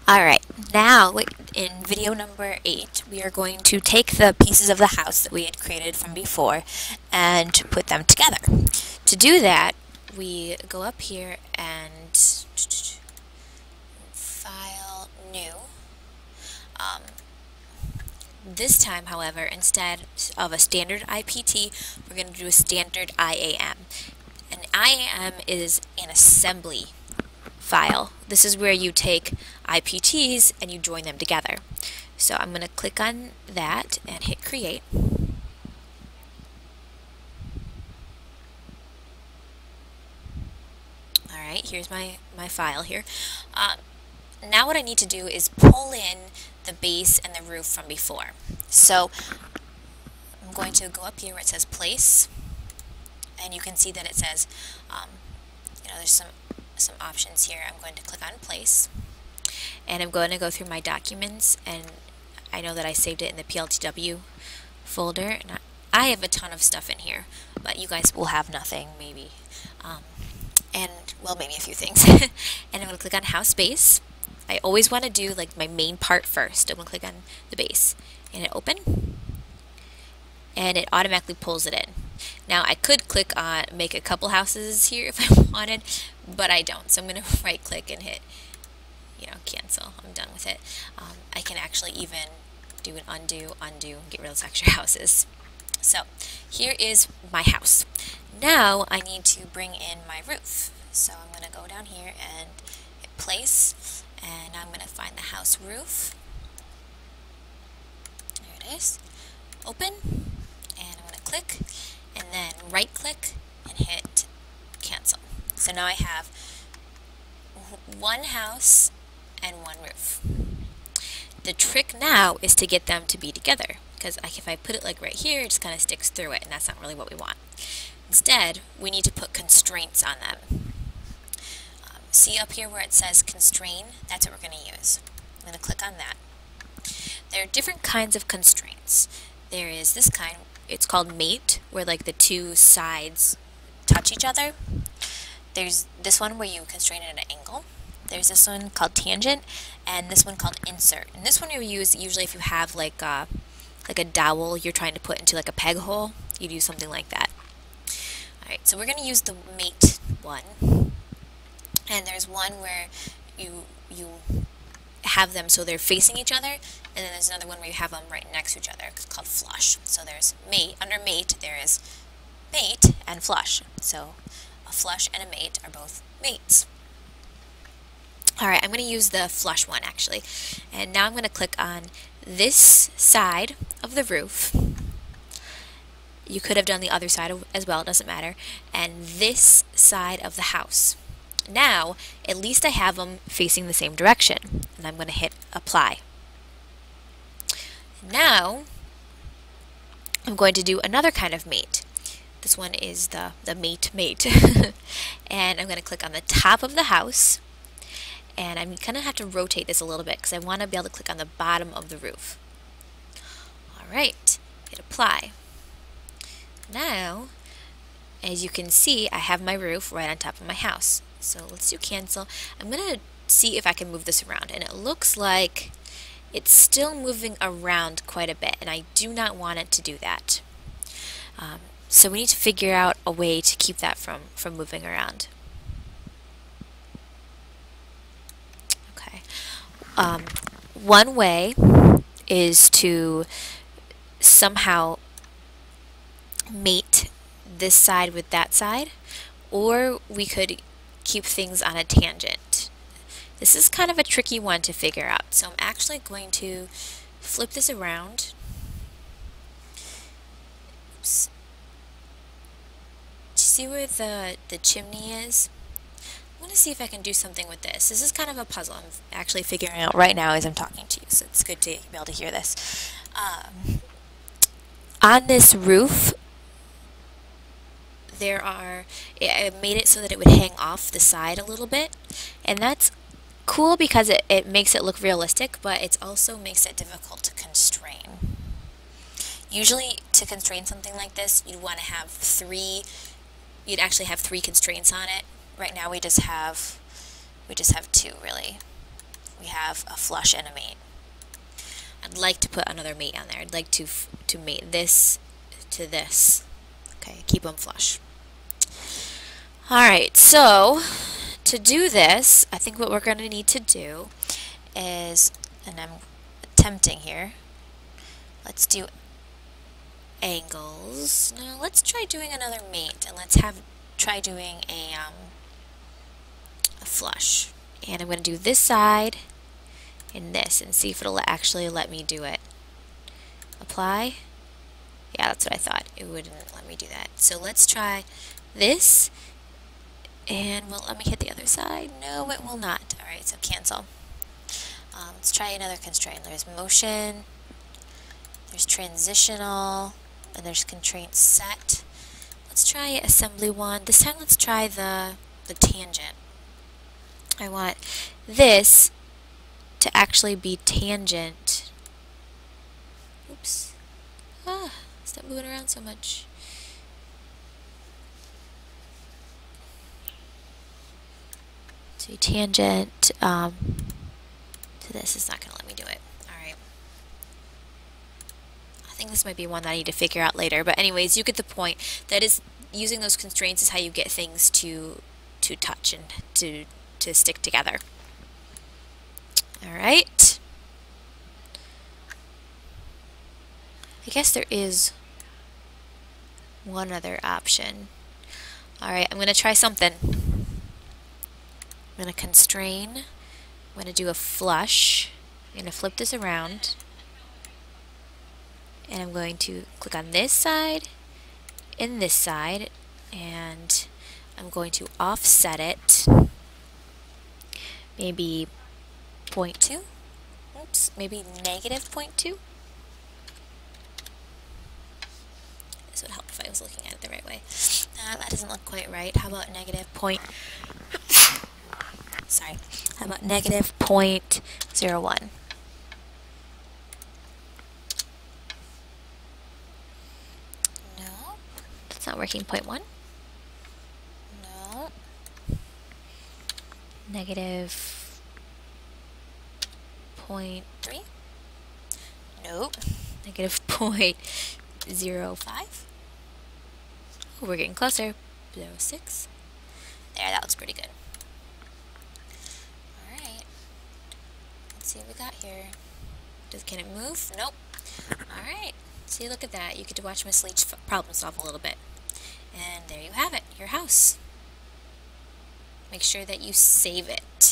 Alright, now in video number 8, we are going to take the pieces of the house that we had created from before and put them together. To do that, we go up here and File, New. This time, however, instead of a standard IPT, we're going to do a standard IAM. An IAM is an assembly file. This is where you take IPTs and you join them together. So I'm going to click on that and hit create. Alright, here's my file here. Now what I need to do is pull in the base and the roof from before. So I'm going to go up here where it says place, and you can see that it says, there's some options here. I'm going to click on place, and I'm going to go through my documents, and I know that I saved it in the PLTW folder, and I have a ton of stuff in here, but you guys will have nothing, maybe, maybe a few things. And I'm going to click on house base. I always want to do like my main part first. I'm going to click on the base and hit open, and it automatically pulls it in. Now I could click on make a couple houses here if I wanted, but I don't. So I'm going to right click and hit, cancel. I'm done with it. I can actually even do an undo, and get rid of those extra houses. So here is my house. Now I need to bring in my roof. So I'm going to go down here and hit place, and I'm going to find the house roof. There it is. Open, and I'm going to click, and then right click and hit cancel. So now I have one house and one roof. The trick now is to get them to be together, because if I put it like right here, it just kind of sticks through it, and that's not really what we want. Instead, we need to put constraints on them. See up here where it says constrain? That's what we're going to use. I'm going to click on that. There are different kinds of constraints. There is this kind, it's called mate, where like the two sides touch each other. There's this one where you constrain it at an angle. There's this one called tangent, and this one called insert. And this one you use usually if you have like a dowel you're trying to put into like a peg hole. You'd use something like that. Alright, so we're going to use the mate one. And there's one where you have them so they're facing each other, and then there's another one where you have them right next to each other. It's called flush. So there's mate. Under mate there is mate and flush. So a flush and a mate are both mates. Alright, I'm going to use the flush one actually. And now I'm going to click on this side of the roof. You could have done the other side as well, it doesn't matter. And this side of the house. Now, at least I have them facing the same direction. And I'm going to hit apply. Now, I'm going to do another kind of mate. This one is the mate. And I'm going to click on the top of the house. And I'm going to have to rotate this a little bit because I want to be able to click on the bottom of the roof. Alright, hit apply. Now, as you can see, I have my roof right on top of my house. So let's do cancel. I'm going to see if I can move this around. And it looks like it's still moving around quite a bit. And I do not want it to do that. So we need to figure out a way to keep that from moving around. Okay. One way is to somehow mate this side with that side, or we could keep things on a tangent. This is kind of a tricky one to figure out, so I'm actually going to flip this around. Oops. See where the chimney is? I'm going to see if I can do something with this. This is kind of a puzzle I'm actually figuring out right now as I'm talking to you, so it's good to be able to hear this. On this roof, I made it so that it would hang off the side a little bit, and that's cool because it makes it look realistic, but it also makes it difficult to constrain. Usually to constrain something like this, you'd want to have you'd actually have three constraints on it. Right now we just have two really. We have a flush and a mate. I'd like to put another mate on there. I'd like to mate this to this. Okay, keep them flush. Alright, so to do this, I think what we're going to need to do is, and I'm attempting here, let's do angles. Now let's try doing another mate, and let's try doing a flush. And I'm going to do this side and this, and see if it'll actually let me do it. Apply. Yeah, that's what I thought. It wouldn't let me do that. So let's try this, and will it let me hit the other side? No, it will not. Alright, so cancel. Let's try another constraint. There's motion, there's transitional, and there's constraint set. Let's try assembly one. This time let's try the tangent. I want this to actually be tangent. Oops. Stop moving around so much. So tangent to this is not going to let me do it. Alright. I think this might be one that I need to figure out later. But anyways, you get the point. That is, using those constraints is how you get things to touch and to stick together. Alright. I guess there is one other option. Alright, I'm going to try something. I'm going to constrain. I'm going to do a flush. I'm going to flip this around. And I'm going to click on this side and this side. And I'm going to offset it. Maybe 0.2. Oops, maybe negative 0.2. This would help if I was looking at it the right way. That doesn't look quite right. How about negative point? Sorry. How about negative 0.01? No. That's not working. 0.1? No. Negative 0.3? Nope. Negative 0.05? Oh, we're getting closer. 0.06. There, that looks pretty good. Alright. Let's see what we got here. Can it move? Nope. Alright. See, look at that. You get to watch Miss Leach problem solve a little bit. And there you have it. Your house. Make sure that you save it.